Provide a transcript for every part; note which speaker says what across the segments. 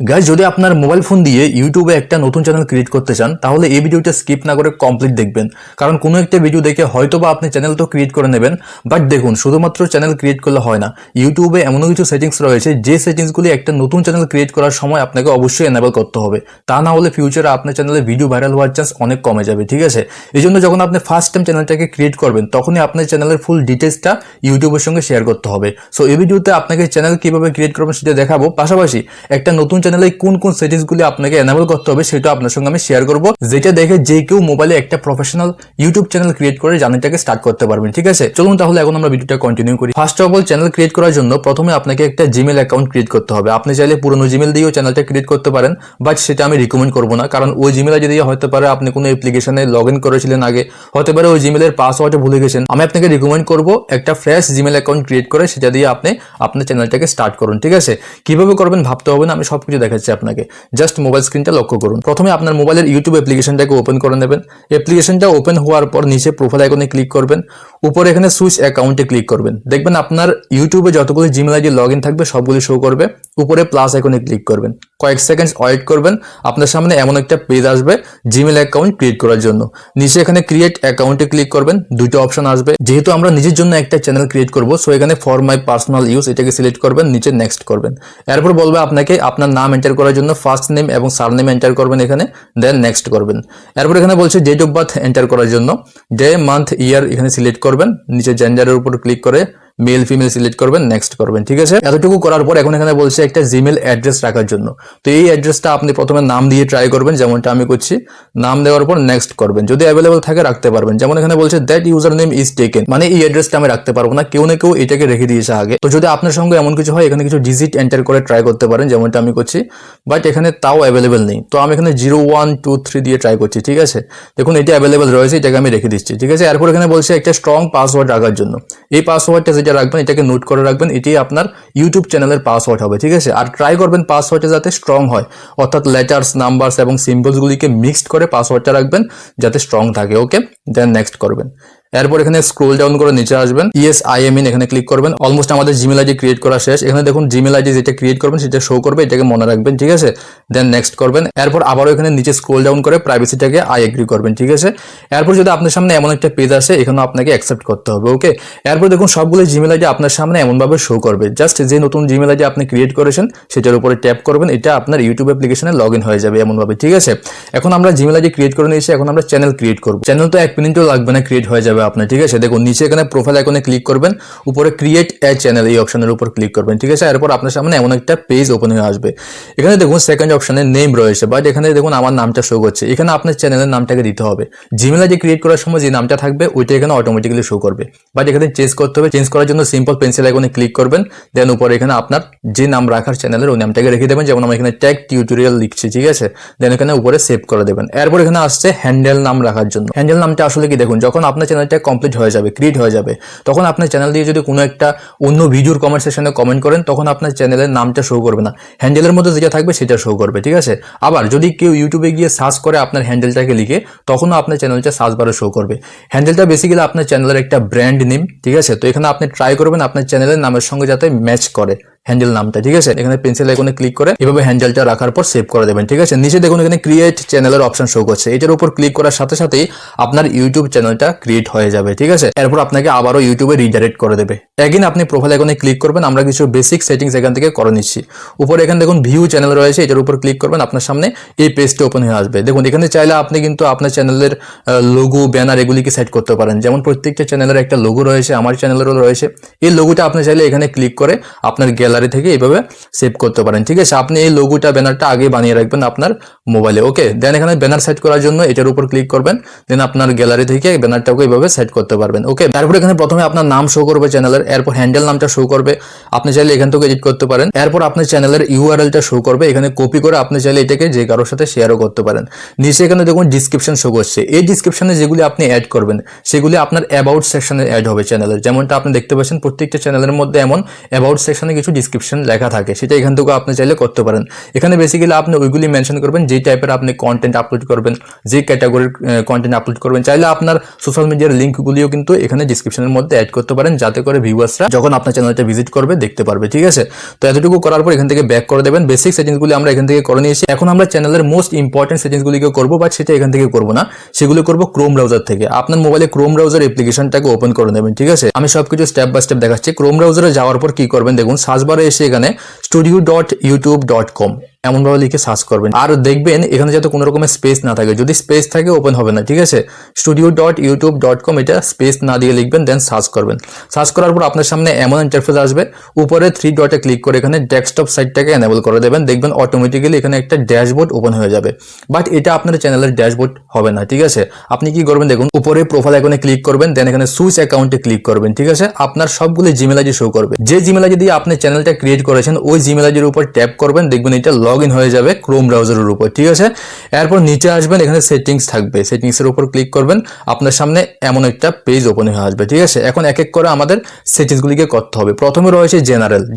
Speaker 1: Guys যদি আপনার mobile phone দিয়ে ইউটিউবে একটা নতুন চ্যানেল ক্রিয়েট করতে চান তাহলে এই ভিডিওটা স্কিপ না করে কমপ্লিট দেখবেন। কারণ কোনো একটা ভিডিও দেখে হয়তোবা আপনি চ্যানেল তো ক্রিয়েট করে নেবেন, বাট দেখুন শুধুমাত্র চ্যানেল ক্রিয়েট করলে হয় না। ইউটিউবে এমন কিছু সেটিংস রয়েছে যে সেটিংসগুলি একটা নতুন চ্যানেল ক্রিয়েট করার সময় আপনাকে অবশ্যই এনেবল করতে হবে। তা না হলে ফিউচারে আপনার চ্যানেলে ভিডিও ভাইরাল হওয়ার চান্স অনেক কমে যাবে, ঠিক আছে? এই জন্য যখন আপনি ফার্স্ট টাইম চ্যানেলটাকে ক্রিয়েট করবেন তখনই আপনার চ্যানেলের ফুল ডিটেলসটা ইউটিউবের সঙ্গে শেয়ার করতে হবে। সো এই ভিডিওতে আপনাকে চ্যানেল কিভাবে ক্রিয়েট করবেন সেটা দেখাবো, পাশাপাশি একটা নতুন চ্যানেলে কোন কোন সেটিংসগুলি আপনাকে এনেবল করতে হবে সেটা আপনার সঙ্গে আমি শেয়ার করব, যেটা দেখে যে কেউ মোবাইলে একটা প্রফেশনাল ইউটিউব চ্যানেল ক্রিয়েট করে জার্নিটাকে স্টার্ট করতে পারবেন, ঠিক আছে? চলুন তাহলে এখন আমরা ভিডিওটা কন্টিনিউ করি। First of all channel create করার জন্য প্রথমে আপনাকে একটা জিমেল অ্যাকাউন্ট ক্রিয়েট করতে হবে। আপনি চাইলে পুরনো জিমেল দিয়েও চ্যানেলটা ক্রিয়েট করতে পারেন, বাট সেটা আমি রিকমেন্ড করবো না, কারণ ওই জিমেল আইডি দিয়ে হতে পারে আপনি কোনো অ্যাপ্লিকেশনে লগ ইন করেছিলেন আগে, হতে পারে ওই জিমেলের পাসওয়ার্ড ভুলে গেছেন। আমি আপনাকে রিকমেন্ড করবো একটা ফ্রেশ জিমেল অ্যাকাউন্ট ক্রিয়েট করে সেটা দিয়ে আপনি আপনার চ্যানেলটাকে স্টার্ট করুন, ঠিক আছে? কিভাবে করবেন ভাবতে হবে না, আমি সবকিছু দেখাচ্ছি আপনাকে। জাস্ট মোবাইল স্ক্রিনটা লক্ষ্য করুন। প্রথমে আপনার মোবাইলের ইউটিউব অ্যাপ্লিকেশনটাকে ওপেন করে নেবেন। অ্যাপ্লিকেশনটা ওপেন হওয়ার পর নিচে প্রোফাইল আইকনে ক্লিক করবেন, উপরে এখানে সুইচ অ্যাকাউন্টে ক্লিক করবেন। দেখবেন আপনার ইউটিউবে যতগুলো জিমেল আইডি লগ ইন থাকবে সবগুলি শো করবে। উপরে প্লাস আইকনে ক্লিক করবেন, কয়েক সেকেন্ডস ওয়েট করবেন, আপনার সামনে এমন একটা পেজ আসবে জিমেল অ্যাকাউন্ট ক্রিয়েট করার জন্য। নিচে এখানে ক্রিয়েট অ্যাকাউন্টে ক্লিক করবেন, দুটো অপশন আসবে। যেহেতু আমরা নিজের জন্য একটা চ্যানেল ক্রিয়েট করব, সো এখানে ফর মাই পার্সোনাল ইউজ এটাকে সিলেক্ট করবেন, নিচে নেক্সট করবেন। এরপর বলবে আপনাকে আপনার নাম এন্টার করার জন্য ফার্স্ট নেম এবং সারনেম এন্টার করবেন এখানে, দেন নেক্সট করবেন। এরপর এখানে বলছে ডেট অফ বার্থ এন্টার করার জন্য ডে মান্থ ইয়ার এখানে সিলেক্ট করবেন, নিচে জেন্ডারের উপর ক্লিক করে মেল ফিমেল সিলেক্ট করবেন, নেক্সট করবেন, ঠিক আছে? এতটুকু করার পর এখন এখানে বলছে একটা জিমেল অ্যাড্রেস রাখার জন্য। তো এই অ্যাড্রেসটা আপনি প্রথমে নাম দিয়ে ট্রাই করবেন, যেমনটা আমি করছি। নাম দেওয়ার পর নেক্সট করবেন, যদি অ্যাভেলেবল থাকে রাখতে পারবেন। যেমন এখানে বলছে that user name is taken, মানে এই অ্যাড্রেসটা আমি রাখতে পারবো না, কেউ না কেউ এটাকে রেখে দিয়েছে আগে। তো যদি আপনার সঙ্গে এমন কিছু হয় এখানে কিছু ডিজিট এন্টার করে ট্রাই করতে পারেন, যেমনটা আমি করছি, বাট এখানে তাও অ্যাভেলেবল নেই। তো আমি এখানে 0 1 2 3 দিয়ে ট্রাই করছি, ঠিক আছে? দেখুন এটা অ্যাভেলেবল রয়েছে, এটাকে আমি রেখে দিচ্ছি, ঠিক আছে? এরপর এখানে বলছে একটা স্ট্রং পাসওয়ার্ড রাখার জন্য। এই পাসওয়ার্ডটা যেটা রাখবেন এটাকে নোট করে রাখবেন, এটাই আপনার ইউটিউব চ্যানেলের পাসওয়ার্ড হবে, ঠিক আছে? আর ট্রাই করবেন পাসওয়ার্ডটা যাতে স্ট্রং হয়, অর্থাৎ লেটার্স নাম্বারস এবং সিম্বলসগুলিকে মিক্সড করে পাসওয়ার্ডটা রাখবেন যাতে স্ট্রং থাকে, ওকে? দেন নেক্সট করবেন। এরপর এখানে স্ক্রোল ডাউন করে নিচে আসবেন, ইয়েস আই এম ইন এখানে ক্লিক করবেন। অলমোস্ট আমাদের জিমেল আইডি ক্রিয়েট করা শেষ। এখানে দেখুন জিমেল আইডি যেটা ক্রিয়েট করবেন সেটা শো করবে, এটাকে মনে রাখবেন, ঠিক আছে? দেন নেক্সট করবেন। এরপর আবারও এখানে নিচে স্ক্রোল ডাউন করে প্রাইভেসিটাকে আই এগ্রি করবেন, ঠিক আছে? এরপর যদি আপনার সামনে এমন একটা পেজ আসে এখানে আপনাকে অ্যাকসেপ্ট করতে হবে, ওকে? এরপর দেখুন সবগুলো জিমেল আইডি আপনার সামনে এমনভাবে শো করবে, জাস্ট যে নতুন জিমেল আইডি আপনি ক্রিয়েট করেছেন সেটার উপরে ট্যাপ করবেন, এটা আপনার ইউটিউব অ্যাপ্লিকেশনে লগ ইন হয়ে যাবে এমনভাবে, ঠিক আছে? এখন আমরা জিমেল আইডি ক্রিয়েট করে নিয়েছি, এখন আমরা চ্যানেল ক্রিয়েট করব। চ্যানেল তো 1 মিনিটও লাগবে না, ক্রিয়েট হয়ে যাবে আপনার, ঠিক আছে? দেখুন নিচে এখানে প্রোফাইল আইকনে ক্লিক করবেন, উপরে ক্রিয়েট এ চ্যানেল এই অপশনের উপর ক্লিক করবেন, ঠিক আছে? এরপর আপনার সামনে এমন একটা পেজ ওপেন হয়ে আসবে। এখানে দেখুন সেকেন্ড অপশনে নেম রয়েছে, বাট এখানে দেখুন আমার নামটা শো করছে। এখানে আপনার চ্যানেলের নামটাকে দিতে হবে। জিমেল আইডি ক্রিয়েট করার সময় যে নামটা থাকবে ওইটা এখানে অটোমেটিক্যালি শো করবে, বাট এখানে চেঞ্জ করতে হবে। চেঞ্জ করার জন্য সিম্পল পেন্সিল আইকনে ক্লিক করবেন, দেন উপরে এখানে আপনার যে নাম রাখার চ্যানেলের ওই নামটাকে রেখে দেবেন, যেমন আমি এখানে ট্যাগ টিউটোরিয়াল লিখছি, ঠিক আছে? দেন এখানে উপরে সেভ করে দেবেন। এরপর এখানে আসছে হ্যান্ডেল নাম রাখার জন্য। হ্যান্ডেল নামটা আসলে কি, দেখুন যখন আপনার চ্যানেলটা কমপ্লিট হয়ে যাবে, ক্রিয়েট হয়ে যাবে, তখন আপনার চ্যানেল দিয়ে যদি কোনো একটা অন্য ভিডিওর কমেন্ট সেকশনে কমেন্ট করেন তখন আপনার চ্যানেলের নামটা শো করবে না, হ্যান্ডেলের মধ্যে যেটা থাকবে সেটা শো করবে, ঠিক আছে? আবার যদি কেউ ইউটিউবে গিয়ে সার্চ করে আপনার হ্যান্ডেলটাকে লিখে তখনও আপনার চ্যানেলটা সার্চ বারে শো করবে। হ্যান্ডেলটা বেসিক্যালি আপনার চ্যানেলের একটা ব্র্যান্ড নেম, ঠিক আছে? তো এখানে আপনি ট্রাই করবেন আপনার চ্যানেলের নামের সঙ্গে যাতে ম্যাচ করে হ্যান্ডেল নামটা, ঠিক আছে? এখানে পেন্সিল আইকনে ক্লিক করে এভাবে হ্যান্ডেলটা রাখার পর সেভ করে দেবেন, ঠিক আছে? নিচে দেখুন এখানে ক্রিয়েট চ্যানেলের অপশন শো করছে, এটার উপর ক্লিক করার সাথে সাথেই আপনার ইউটিউব চ্যানেলটা ক্রিয়েট হয়ে যাবে, ঠিক আছে? এরপর আপনাকে আবারও ইউটিউবে রিডাইরেক্ট করে দেবে। এগেইন আপনি প্রোফাইল আইকনে ক্লিক করবেন, আমরা কিছু বেসিক সেটিংস এখান থেকে করে নিচ্ছি। উপরে এখানে দেখুন ভিউ চ্যানেল রয়েছে, এটার উপর ক্লিক করবেন, আপনার সামনে এই পেজটি ওপেন হয়ে আসবে। দেখুন এখানে চাইলে আপনি কিন্তু আপনার চ্যানেলের লোগো ব্যানার এগুলিকে সেট করতে পারেন, যেমন প্রত্যেকটা চ্যানেলের একটা লোগো রয়েছে, আমার চ্যানেলেরও রয়েছে। এই লোগোটা আপনি চাইলে এখানে ক্লিক করে আপনার গ্যালারি থেকে এইভাবে সেভ করতে পারেন, ঠিক আছে? আপনি এই লোগোটা ব্যানারটা আগে বানিয়ে রাখবেন আপনার মোবাইলে, ওকে? দেন এখানে ব্যানার সেট করার জন্য এটার উপর ক্লিক করবেন, দেন আপনার গ্যালারি থেকে ব্যানারটাকে এইভাবে সেট করতে পারবেন, ওকে? তারপর এখানে প্রথমে আপনার নাম শো করবে চ্যানেলের, এরপর হ্যান্ডেল নামটা শো করবে, আপনি চাইলে এখান থেকে এডিট করতে পারেন। এরপর আপনার চ্যানেলের ইউআরএলটা শো করবে, এখানে কপি করে আপনি চাইলে এটাকে যে কারোর সাথে শেয়ারও করতে পারেন। নিচে এখানে দেখুন ডিসক্রিপশন শো করছে, এই ডিসক্রিপশনে যেগুলি আপনি অ্যাড করবেন সেগুলি আপনার অ্যাবাউট সেকশনে অ্যাড হবে চ্যানেলের, যেমনটা আপনি দেখতে পাচ্ছেন প্রত্যেকটা চ্যানেলের মধ্যে এমন অ্যাবাউট সেকশনে কিছু ডিসক্রিপশন লেখা থাকে, সেটা এখান থেকে আপনি চাইলে করতে পারেন। এখানে বেসিক্যালি আপনি ওইগুলি মেনশন করবেন যে টাইপের আপনি কন্টেন্ট আপলোড করবেন, যে ক্যাটাগরির কন্টেন্ট আপলোড করবেন। চাইলে আপনার সোশ্যাল মিডিয়ার লিঙ্কগুলিও কিন্তু এখানে ডিসক্রিপশনের মধ্যে অ্যাড করতে পারেন, যাতে করে ভিউয়ার্সরা যখন আপনার চ্যানেলটা ভিজিট করবে দেখতে পারবে। ঠিক আছে, তো এতটুকু করার পর এখান থেকে ব্যাক করে দেবেন। বেসিক সেটিংসগুলি আমরা এখান থেকে করে নিয়েছি। এখন আমরা চ্যানেলের মোস্ট ইম্পর্টেন্ট সেটিংসগুলিকে করবো, বাট সেটা এখান থেকে করবো না, সেগুলো করবো ক্রোম ব্রাউজার থেকে। আপনার মোবাইলে ক্রোম ব্রাউজার অ্যাপ্লিকেশনটাকে ওপেন করে নেবেন। ঠিক আছে, আমি সবকিছু স্টেপ বাই স্টেপ দেখাচ্ছি। ক্রোম ব্রাউজারে যাওয়ার পর কি করবেন, দেখুন সার্চ বারে এসে এখানে studio.youtube.com এমনভাবে লিখে সার্চ করবেন। আর দেখবেন এখানে যাতে কোনো রকমের স্পেস না থাকে, যদি স্পেস থাকে ওপেন হবে না। ঠিক আছে, studio.youtube.com এটা স্পেস না দিয়ে লিখবেন, দেন সার্চ করবেন। সার্চ করার পর আপনার সামনে এমন ইন্টারফেস আসবে, উপরে 3 ডটে ক্লিক করে এখানে ডেস্কটপ সাইটটাকে এনেবল করে দেবেন। দেখবেন অটোমেটিক্যালি এখানে একটা ড্যাশবোর্ড ওপেন হয়ে যাবে। বাট এটা আপনার চ্যানেলের ড্যাশবোর্ড হবে না। ঠিক আছে, আপনি কি করবেন, দেখুন উপরে প্রোফাইল আইকনে ক্লিক করবেন, দেন এখানে সুইচ অ্যাকাউন্টে ক্লিক করবেন। ঠিক আছে, আপনার সবগুলো জিমেল আইডি শো করবে। যে জিমেল আইডি দিয়ে আপনি চ্যানেলটা ক্রিয়েট করেছেন ওই জিমেল আইডির উপর ট্যাপ করবেন, দেখবেন এটা লগ ইন হয়ে যাবে ক্রোম ব্রাউজারের উপর। ঠিক আছে, এরপর নিচে আসবেন, এখানে সেটিংস থাকবে, সেটিংসের উপর ক্লিক করবেন, আপনার সামনে এমন একটা পেজ ওপেন হয়ে আসবে। ঠিক আছে, এখন এক এক করে আমাদের সেটিংসগুলিকে করতে হবে। প্রথমে রয়েছে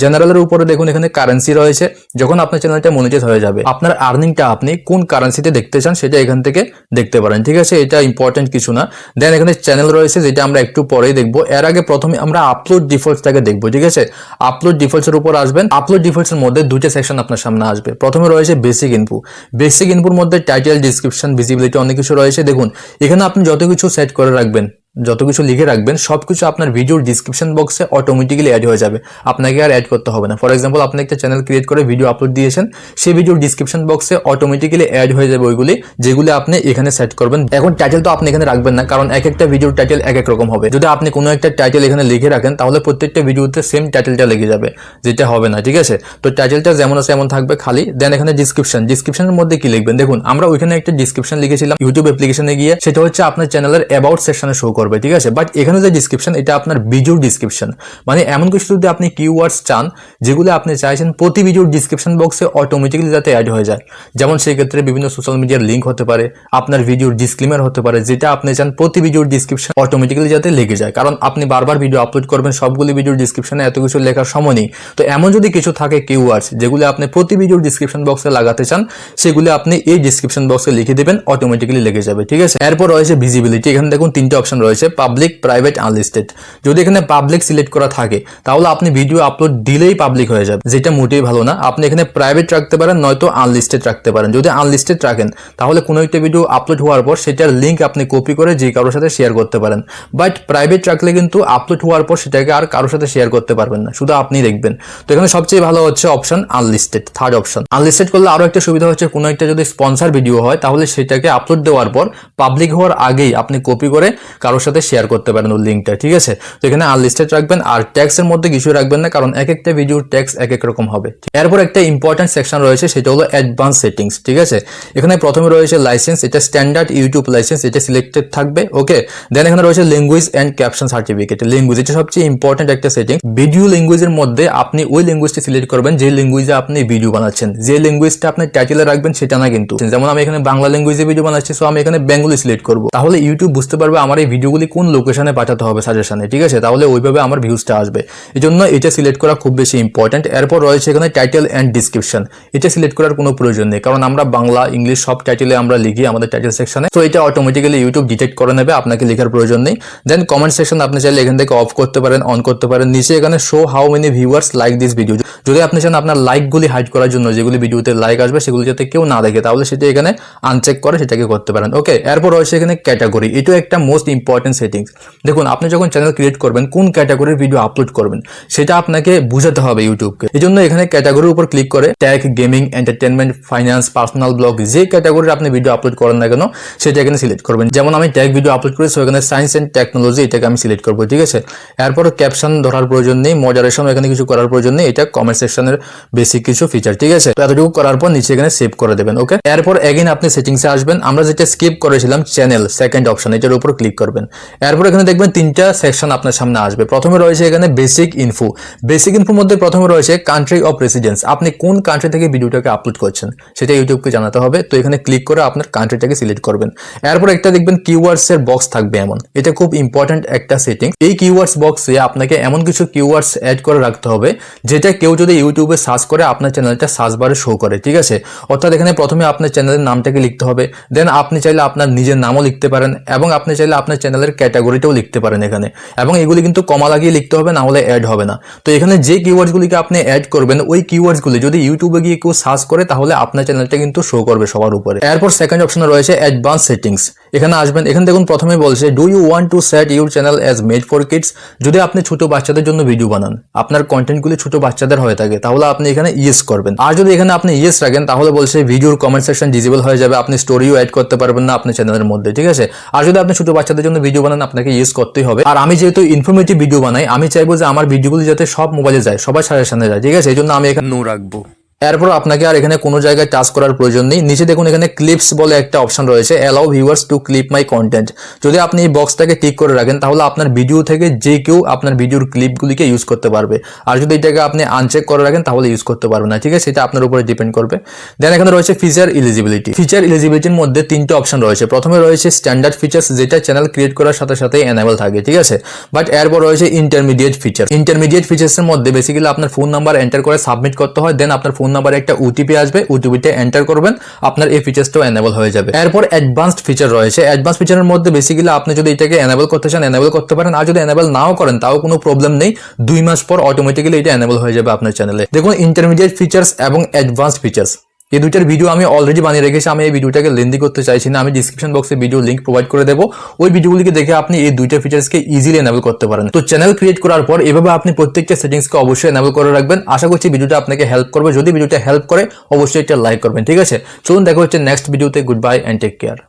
Speaker 1: জেনারেলের উপরে দেখুন এখানে কারেন্সি রয়েছে। যখন আপনার চ্যানেলটা মনিটাইজ হয়ে যাবে, আপনার আর্নিংটা আপনি কোন কারেন্সিতে দেখতে চান সেটা এখান থেকে দেখতে পারেন। ঠিক আছে, এটা ইম্পর্টেন্ট কিছু না। দেন এখানে চ্যানেল রয়েছে, যেটা আমরা একটু পরেই দেখবো। এর আগে প্রথমে আমরা আপলোড ডিফল্টসটাকে দেখবো। ঠিক আছে, আপলোড ডিফল্টসের উপর আসবেন। আপলোড ডিফল্টসের মধ্যে দুইটা সেকশন আপনার সামনে আসবে। প্রথমে রয়েছে বেসিক ইনফো। বেসিক ইনফোর মধ্যে টাইটেল, ডিসক্রিপশন, ভিজিবিলিটি অনেক কিছু রয়েছে। দেখুন এখানে আপনি যত কিছু সেট করে রাখবেন, যত কিছু লিখে রাখবেন, সবকিছু আপনার ভিডিওর ডিসক্রিপশন বক্সে অটোমেটিক্যালি অ্যাড হয়ে যাবে, আপনাকে আর অ্যাড করতে হবে না। ফর এক্সাম্পল আপনি একটা চ্যানেল ক্রিয়েট করে ভিডিও আপলোড দিয়েছেন, সেই ভিডিওর ডিসক্রিপশন বক্সে অটোমেটিক্যালি অ্যাড হয়ে যাবে ওইগুলি, যেগুলি আপনি এখানে সেট করবেন। এখন টাইটেল তো আপনি এখানে রাখবেন না, কারণ এক একটা ভিডিওর টাইটেল এক এক রকম হবে। যদি আপনি কোনো একটা টাইটেল এখানে লিখে রাখেন, তাহলে প্রত্যেকটা ভিডিওতে সেম টাইটেলটা লেগে যাবে, যেটা হবে না। ঠিক আছে, তো টাইটেলটা যেমন আছে এমন থাকবে খালি। দেন এখানে ডিসক্রিপশনের মধ্যে কি লিখবেন, দেখুন আমরা ওইখানে একটা ডিসক্রিপশন লিখেছিলাম ইউটিউব অ্যাপ্লিকেশনে গিয়ে, সেটা হচ্ছে আপনার চ্যানেলের অ্যাবাউট সেকশনে শো করবে। ঠিক আছে, বাট এখানে যে ডিসক্রিপশন এটা আপনার ভিডিওর ডিসক্রিপশন, মানে এমন কিছু যদি আপনি কিওয়ার্ডস চান যেগুলো আপনি চাইছেন প্রতি ভিডিওর ডিসক্রিপশন বক্সে অটোমেটিক্যালি যাতে অ্যাড হয়ে যায়, যেমন সেই ক্ষেত্রে বিভিন্ন সোশ্যাল মিডিয়ার লিঙ্ক হতে পারে, আপনার ভিডিওর ডিসক্লেমার হতে পারে, যেটা আপনি চান প্রতি ভিডিওর ডিসক্রিপশন অটোমেটিক্যালি যাতে লেগে যায়। কারণ আপনি বারবার ভিডিও আপলোড করবেন, সবগুলি ভিডিওর ডিসক্রিপশনে এত কিছু লেখার সময় নেই। তো এমন যদি কিছু থাকে কিওয়ার্ডস যেগুলো আপনি প্রতি ভিডিওর ডিসক্রিপশন বক্সে লাগাতে চান, সেগুলো আপনি এই ডিসক্রিপশন বক্সে লিখে দেবেন, অটোমেটিক্যালি লেগে যাবে। ঠিক আছে, এরপর রয়েছে ভিজিবিলিটি। এখানে দেখুন 3টে অপশন রয়েছে, পাবলিক, প্রাইভেট, আনলিস্টেড। যদি এখানে পাবলিক সিলেক্ট করা থাকে, তাহলে আপনি ভিডিও আপলোড দিলেই পাবলিক হয়ে যাবে, যেটা মোটেই ভালো না। আপনি এখানে প্রাইভেট রাখতে পারেন, নয়তো আনলিস্টেড রাখতে পারেন। যদি আনলিস্টেড রাখেন, তাহলে কোনো একটা ভিডিও আপলোড হওয়ার পর সেটার লিঙ্ক আপনি কপি করে যে কারোর সাথে শেয়ার করতে পারেন। বাট প্রাইভেট রাখলে কিন্তু আপলোড হওয়ার পর সেটাকে আর কারোর সাথে শেয়ার করতে পারবেন না, শুধু আপনি দেখবেন। তো এখানে সবচেয়ে ভালো হচ্ছে option unlisted, third option. Unlisted করলে আরো একটা সুবিধা হচ্ছে, কোনো একটা যদি স্পন্সর ভিডিও হয়, তাহলে সেটাকে আপলোড দেওয়ার পর পাবলিক হওয়ার আগেই আপনি কপি করে কারোর সাথে শেয়ার করতে পারেন ওই লিঙ্কটা। ঠিক আছে, তো এখানে আনলিস্টেড রাখবেন। আর ট্যাক্সের মধ্যে কিছু রাখবেন না, কারণ এক একটা ভিডিওর ট্যাক্স এক এক রকম হবে। এরপর একটা ইম্পর্টেন্ট সেকশন রয়েছে, সেটা হলো অ্যাডভান্স সেটিংস। ঠিক আছে, এখানে প্রথমে রয়েছে লাইসেন্স, এটা স্ট্যান্ডার্ড ইউটিউব লাইসেন্স, এটা সিলেক্টেড থাকবে। ওকে, দেন এখানে রয়েছে language and caption certificate. Language এটা সবচেয়ে ইম্পর্টেন্ট একটা সেটিং। ভিডিও ল্যাঙ্গুয়েজের মধ্যে আপনি ওই ল্যাঙ্গুয়েজটি সিলেক্ট করবেন যে ল্যাঙ্গুয়েজে আপনি ভিডিও বানাচ্ছেন। যে ল্যাঙ্গুয়েজটা আপনি টাইটেলে রাখবেন সেটা না কিন্তু। যেমন আমি এখানে বাংলা ল্যাঙ্গুয়েজে ভিডিও বানাচ্ছি, সো আমি এখানে বেঙ্গলি সিলেক্ট করব। তাহলে ইউটিউব বুঝতে পারবে আমার এই ভিডিওগুলি কোন লোকেশনে পাঠাতে হবে সাজেশনে। ঠিক আছে, তাহলে ওইভাবে আমার ভিউজটা আসবে। এই জন্য এটা সিলেক্ট করা খুব বেশি ইম্পর্টেন্ট। এরপর রয়েছে এখানে টাইটেল এন্ড ডিসক্রিপশন। এটা সিলেক্ট করার কোনো প্রয়োজন নেই, কারণ আমরা বাংলা, ইংলিশ সব টাইটেলে আমরা লিখি আমাদের টাইটেল সেকশনে, তো এটা অটোমেটিক্যালি ইউটিউব ডিটেক্ট করে নেবে, আপনাকে লেখার প্রয়োজন নেই। দেন কমেন্ট সেকশন আপনি চাইলে এখান থেকে অফ করতে পারেন, অন করতে পারেন। নিচে এখানে show how many viewers like this video. যদি আপনি চান আপনার লাইকগুলি হাইড করার জন্য, যেগুলি ভিডিওতে লাইক আসবে সেগুলি যাতে কেউ না দেখে, তাহলে সেটা এখানে আনচেক করে সেটাকে করতে পারেন। ওকে, এরপর রয়েছে এখানে ক্যাটাগরি। এটা একটা মোস্ট ইম্পর্টেন্ট সেটিংস। দেখুন আপনি যখন চ্যানেল ক্রিয়েট করবেন, কোন ক্যাটাগরির ভিডিও আপলোড করবেন সেটা আপনাকে বুঝাতে হবে ইউটিউবকে। এই জন্য এখানে ক্যাটাগরির উপর ক্লিক করে tag, gaming, entertainment, finance, personal blog, যে ক্যাটাগরির আপনি ভিডিও আপলোড করেন না কেন সেটা এখানে সিলেক্ট করবেন। যেমন আমি ট্যাগ ভিডিও আপলোড করি, সো এখানে সায়েন্স এন্ড টেকনোলজি এটাকে আমি সিলেক্ট করবো। ঠিক আছে, এরপর ক্যাপশন ধরার প্রয়োজন নেই, মডারেশন এখানে কিছু করার প্রয়োজন নেই, এটা কমেন্ট সেকশনের বেসিক কিছু ফিচার। ঠিক আছে, তো এতটুকু করার পর নিচে এখানে সেভ করে দেবেন। ওকে, এরপর এগেইন আপনি সেটিংসে আসবেন। আমরা যেটা স্কিপ করেছিলাম চ্যানেল, সেকেন্ড অপশন, এটার উপর ক্লিক করবেন। এরপর এখানে দেখবেন তিনটা সেকশন আপনার সামনে আসবে। প্রথমে রয়েছে এখানে বেসিক ইনফো। বেসিক ইনফোর মধ্যে প্রথমে রয়েছে কান্ট্রি অফ রেসিডেন্স, আপনি কোন কান্ট্রি থেকে ভিডিওটাকে আপলোড করছেন সেটা ইউটিউবকে জানাতে হবে। তো এখানে ক্লিক করে আপনার কান্ট্রিটাকে সিলেক্ট করবেন। এরপর একটা দেখবেন কিওয়ার্ডস এর বক্স থাকবে এমন, এটা খুব ইম্পর্টেন্ট একটা সেটিং। এই কিওয়ার্ডস বক্সে আপনাকে এমন কিছু কিওয়ার্ডস অ্যাড করে রাখতে হবে যেটা কেউ যদি ইউটিউবে সার্চ করে আপনার চ্যানেলটা সার্চ বারে শো করে, ঠিক আছে। অর্থাৎ এখানে প্রথমে আপনার চ্যানেলের নামটাকে লিখতে হবে, দেন আপনি চাইলে আপনার নিজের নামও লিখতে পারেন এবং আপনি চাইলে আপনার চ্যানেলের ক্যাটাগরিটাও লিখতে পারেন এখানে। এবং এগুলি কিন্তু কমা লাগিয়ে লিখতে হবে, না হলে অ্যাড হবে না। তো এখানে যে কিওয়ার্ডসগুলিকে আপনি অ্যাড করবেন ওই কিওয়ার্ডসগুলি যদি ইউটিউবে গিয়ে কেউ সার্চ করে তাহলে আপনার চ্যানেলটা কিন্তু শো করবে সবার উপরে। এরপর সেকেন্ড অপশনে রয়েছে অ্যাডভান্স সেটিংস। এখানে আসবেন, এখানে দেখুন প্রথমে বলছে do you want to set your channel as made for kids. যদি আপনি ছোট বাচ্চাদের জন্য ভিডিও বানান, আপনার কন্টেন্টগুলি ছোট বাচ্চাদের হয়ে থাকে, তাহলে আপনি এখানে ইয়েস করবেন। আর যদি এখানে আপনি ইয়েস রাখেন তাহলে বলছে ভিডিওর কমেন্ট সেকশন ডিজেবল হয়ে যাবে, আপনি স্টোরিও অ্যাড করতে পারবেন না আপনার চ্যানেলের মধ্যে, ঠিক আছে। আর যদি আপনি ছোট বাচ্চাদের জন্য ভিডিও বানান আপনাকে ইয়েস করতেই হবে। আর আমি যেহেতু ইনফরমেটিভ ভিডিও বানাই, আমি চাইবো যে আমার ভিডিওগুলি যাতে সব মোবাইলে যায়, সবার সাজেশনে যায়, ঠিক আছে। এই জন্য আমি এখানে নো রাখবো। এরপর আপনাকে আর এখানে কোনো জায়গায় টাচ করার প্রয়োজন নেই। নিচে দেখুন এখানে ক্লিপস বলে একটা অপশন রয়েছে, allow viewers to clip my content. যদি আপনি এই বক্সটাকে টিক করে রাখেন তাহলে আপনার ভিডিও থেকে যে কেউ আপনার ভিডিওর ক্লিপগুলিকে ইউজ করতে পারবে। আর যদি এটাকে আপনি আনচেক করে রাখেন তাহলে ইউজ করতে পারবে না, ঠিক আছে। সেটা আপনার উপরে ডিপেন্ড করবে। দেন এখানে রয়েছে ফিচার এলিজিবিলিটি। ফিচার এলিজিবিলিটির মধ্যে তিনটে অপশন রয়েছে। প্রথমে রয়েছে স্ট্যান্ডার্ড ফিচার্স, যেটা চ্যানেল ক্রিয়েট করার সাথে সাথে এনেবল থাকে, ঠিক আছে। বাট এরপর রয়েছে ইন্টারমিডিয়েট ফিচার। ইন্টারমিডিয়েট ফিচার্সের মধ্যে বেসিক্যালি আপনার ফোন নাম্বার এন্টার করে সাবমিট করতে হয়, দেন আপনার ফোন নাম্বারে একটা ওটিপি আসবে, ওটিপিটা এন্টার করবেন, আপনার এই ফিচারসটাও এনেবল হয়ে যাবে। এরপর অ্যাডভান্সড ফিচার রয়েছে। অ্যাডভান্স ফিচারের মধ্যে বেসিক্যালি আপনি যদি এটাকে এনেবল করতে চান এনেবল করতে পারেন, আর যদি এনেবল নাও করেন তাও কোনো প্রবলেম নেই, 2 মাস পর অটোমেটিক্যালি এটা এনেবল হয়ে যাবে আপনার চ্যানেলে। দেখুন ইন্টারমিডিয়েট ফিচার্স এবং অ্যাডভান্সড ফিচার্স এই দুইটার ভিডিও আমি অলরেডি বানিয়ে রেখেছি। আমি এই ভিডিওটাকে লেন্দি করতে চাইছি না, আমি ডিসক্রিপশন বক্সে ভিডিও লিংক প্রোভাইড করে দেবো। ওই ভিডিওগুলিকে দেখে আপনি এই দুইটা ফিচার্সকে ইজিলি এনেবল করতে পারেন। তো চ্যানেল ক্রিয়েট করার পর এভাবে আপনি প্রত্যেকটা সেটিংসকে অবশ্যই এনেবল করে রাখবেন। আশা করছি ভিডিওটা আপনাকে হেল্প করবে। যদি ভিডিওটা হেল্প করে অবশ্যই একটা লাইক করবেন, ঠিক আছে। চলুন দেখা হচ্ছে নেক্সট ভিডিওতে। Goodbye and take care.